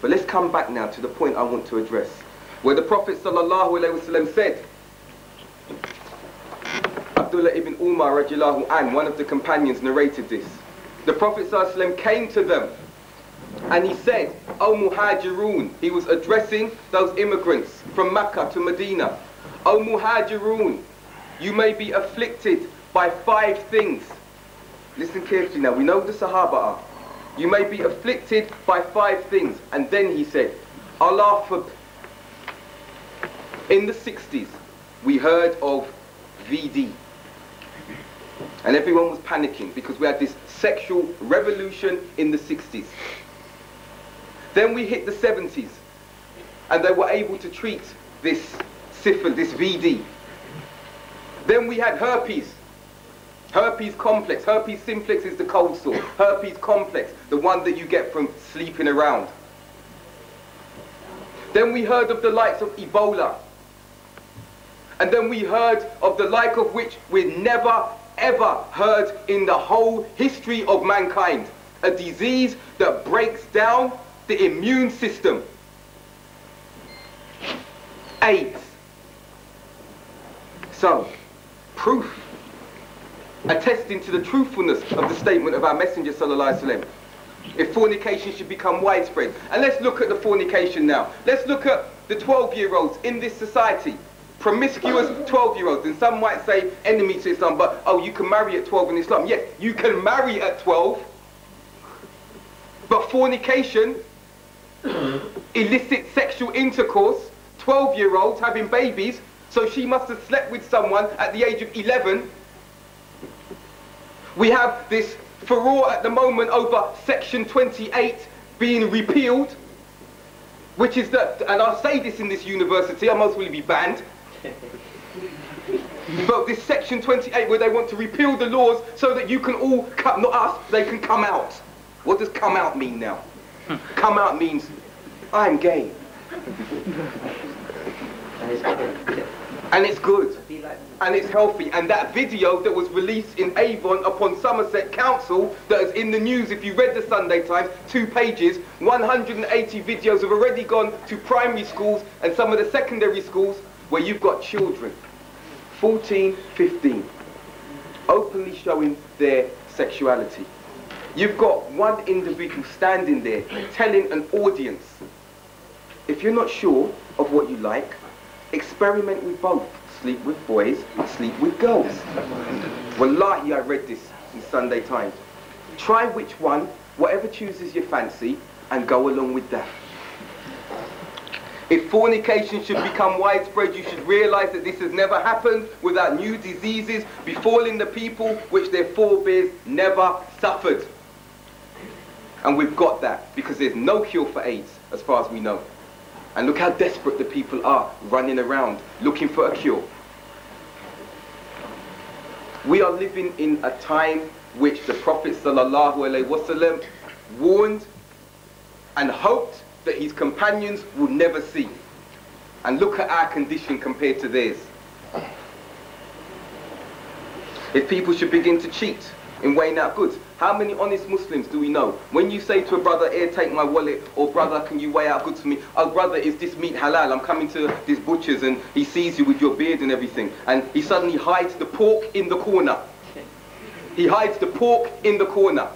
But let's come back now to the point I want to address, where the Prophet ﷺ said, Abdullah ibn Umar radiallahu anh, one of the companions, narrated this. The Prophet ﷺ came to them and he said, O Muhajirun, he was addressing those immigrants from Mecca to Medina. O Muhajirun, you may be afflicted by 5 things. Listen carefully now, we know who the Sahaba are. You may be afflicted by 5 things. And then he said, Allah forbid. In the 60s, we heard of VD. And everyone was panicking because we had this sexual revolution in the 60s. Then we hit the 70s and they were able to treat this syphilis, this VD. Then we had herpes. Herpes complex. Herpes simplex is the cold sore. Herpes complex, the one that you get from sleeping around. Then we heard of the likes of Ebola. And then we heard of the like of which we'd never ever heard in the whole history of mankind. A disease that breaks down the immune system. AIDS. So, proof attesting to the truthfulness of the statement of our Messenger sallallahu alaihi wasallam. If fornication should become widespread. And let's look at the fornication now. Let's look at the 12-year-olds in this society. Promiscuous 12-year-olds. And some might say enemy to Islam, but oh, you can marry at 12 in Islam. Yes, you can marry at 12. But fornication, illicit sexual intercourse, 12-year-olds having babies, so she must have slept with someone at the age of 11. We have this furore at the moment over Section 28 being repealed, which is that, and I'll say this in this university, I most will be banned, but this Section 28 where they want to repeal the laws so that you can all come, not us, they can come out. What does come out mean now? Come out means, I'm gay. And it's good. And it's healthy. And that video that was released in Avon upon Somerset Council, that is in the news, if you read the Sunday Times, 2 pages, 180 videos have already gone to primary schools and some of the secondary schools where you've got children, 14, 15, openly showing their sexuality. You've got one individual standing there telling an audience, if you're not sure of what you like, experiment with both. Sleep with boys, sleep with girls. Wallahi, I read this in Sunday Times. Try which one, whatever chooses your fancy, and go along with that. If fornication should become widespread, you should realize that this has never happened without new diseases befalling the people which their forebears never suffered. And we've got that because there's no cure for AIDS as far as we know. And look how desperate the people are running around looking for a cure. We are living in a time which the Prophet ﷺ warned and hoped that his companions would never see. And look at our condition compared to theirs. If people should begin to cheat in weighing out goods, how many honest Muslims do we know? When you say to a brother, here, take my wallet, or brother, can you weigh out goods for me? Oh brother, is this meat halal? I'm coming to this butcher's and he sees you with your beard and everything. And he suddenly hides the pork in the corner. He hides the pork in the corner.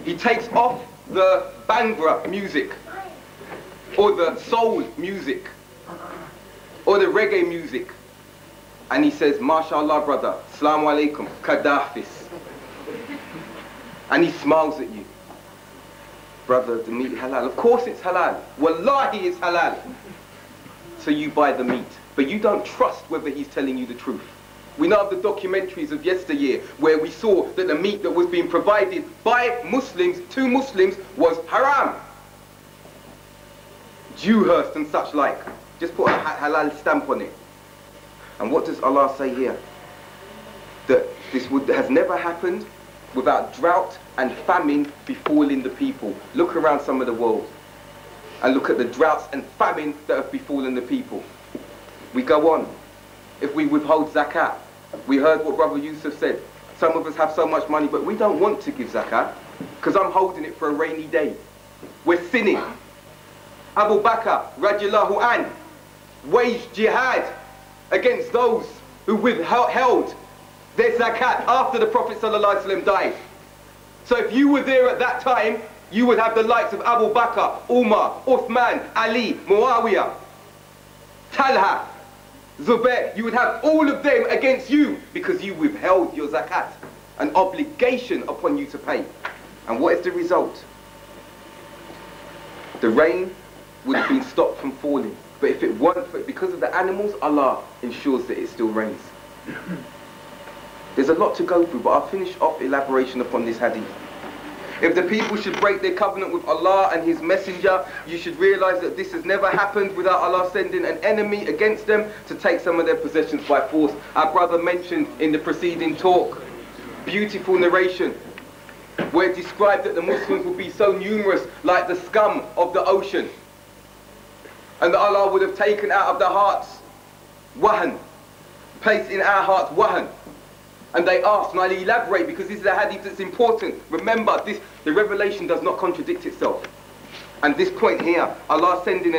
He takes off the Bhangra music, or the soul music, or the reggae music. And he says, MashaAllah brother, Assalamu alaikum, Kadafis. And he smiles at you. Brother, the meat halal. Of course it's halal. Wallahi it's halal. So you buy the meat. But you don't trust whether he's telling you the truth. We know of the documentaries of yesteryear where we saw that the meat that was being provided by Muslims to Muslims was haram. Dewhurst and such like. Just put a halal stamp on it. And what does Allah say here? That this has never happened without drought and famine befalling the people. Look around some of the world and look at the droughts and famine that have befallen the people. We go on. If we withhold zakat, we heard what Brother Yusuf said. Some of us have so much money, but we don't want to give zakat because I'm holding it for a rainy day. We're sinning. Abu Bakr radiallahu an waged jihad against those who withheld their zakat after the Prophet ﷺ died. So if you were there at that time, you would have the likes of Abu Bakr, Umar, Uthman, Ali, Muawiyah, Talha, Zubair. You would have all of them against you because you withheld your zakat, an obligation upon you to pay. And what is the result? The rain would have been stopped from falling. But if it weren't for, because of the animals, Allah ensures that it still rains. There's a lot to go through, but I'll finish off elaboration upon this hadith. If the people should break their covenant with Allah and His Messenger, you should realize that this has never happened without Allah sending an enemy against them to take some of their possessions by force. Our brother mentioned in the preceding talk, beautiful narration, where it described that the Muslims would be so numerous like the scum of the ocean, and that Allah would have taken out of their hearts wahan, placed in our hearts wahan. And they asked, and I'll elaborate because this is a hadith that's important. Remember, the revelation does not contradict itself. And this point here, Allah sending an